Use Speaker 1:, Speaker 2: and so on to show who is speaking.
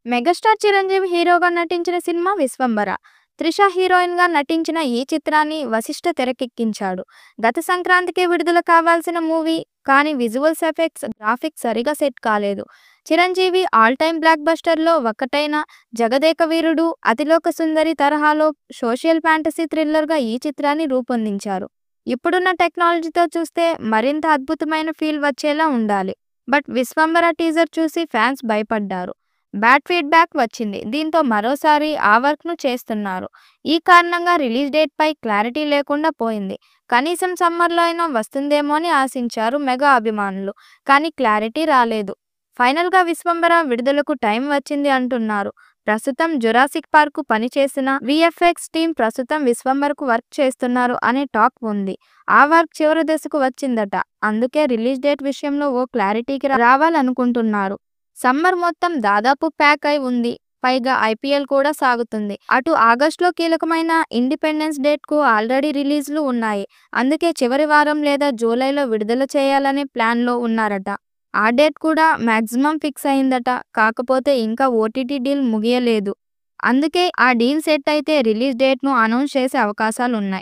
Speaker 1: Megastar Chiranjeevi హీరోగా నటించిన cinema 'Vishwambhara'. Trisha హీరోయిన్‌గా నటించిన ఈ చిత్రాన్ని వశిష్ఠ తెరకెక్కించాడు. గత సంక్రాంతికి విడుదల కావాల్సిన మూవీ, కానీ విజువల్స్ ఎఫెక్ట్స్, గ్రాఫిక్స్ సరిగా సెట్ కాలేదు. చిరంజీవి ఆల్ టైమ్ బ్లాక్ బస్టర్‌లో ఒకటైన 'జగదేక వీరుడు', 'అతిలోక సుందరి' తరహాలో సోషల్ ఫాంటసీ థ్రిల్లర్‌గా ఈ చిత్రాన్ని రూపొందించారు. ఇప్పుడున్న టెక్నాలజీతో చూస్తే మరింత అద్భుతమైన ఫీల్ వచ్చేలా ఉండాలి. బట్ 'విశ్వంబర' టీజర్ చూసి ఫ్యాన్స్ భయపడ్డారు. బ్యాడ్ ఫీడ్‌బ్యాక్ వచ్చింది. దీంతో మరోసారి ఆ వర్క్‌ను చేస్తున్నారు. ఈ కారణంగా రిలీజ్ డేట్‌పై క్లారిటీ లేకుండా పోయింది. కనీసం సమ్మర్‌లో అయినా వస్తుందేమో అని ఆశించారు మెగా అభిమానులు. కానీ క్లారిటీ రాలేదు. ఫైనల్‌గా 'విశ్వంబర' విడుదలకు టైం వచ్చింది అంటున్నారు. ప్రస్తుతం 'జురాసిక్ పార్క్' పనిచేసిన వీఎఫ్ఎక్స్ టీమ్ ప్రస్తుతం 'విశ్వంబర'కు వర్క్ చేస్తున్నారు అనే టాక్ ఉంది. ఆ వర్క్ చివరి దశకు వచ్చిందట. అందుకే రిలీజ్ డేట్ విషయంలో ఓ క్లారిటీకి రావాలనుకుంటున్నారు. సమ్మర్ మొత్తం దాదాపు ప్యాక్ అయి ఉంది. పైగా ఐపీఎల్ కూడా సాగుతుంది. అటు ఆగస్టులో కీలకమైన ఇండిపెండెన్స్ డేట్‌కు ఆల్రెడీ రిలీజ్‌లు ఉన్నాయి. అందుకే చివరి వారం లేదా జూలైలో విడుదల చేయాలనే ప్లాన్‌లో ఉన్నారట. ఆ డేట్ కూడా మాక్సిమం ఫిక్స్ అయిందట. కాకపోతే ఇంకా ఓటీటీ డీల్ ముగియలేదు. అందుకే ఆ డీల్ సెట్ అయితే రిలీజ్ డేట్‌ను అనౌన్స్ చేసే అవకాశాలున్నాయి.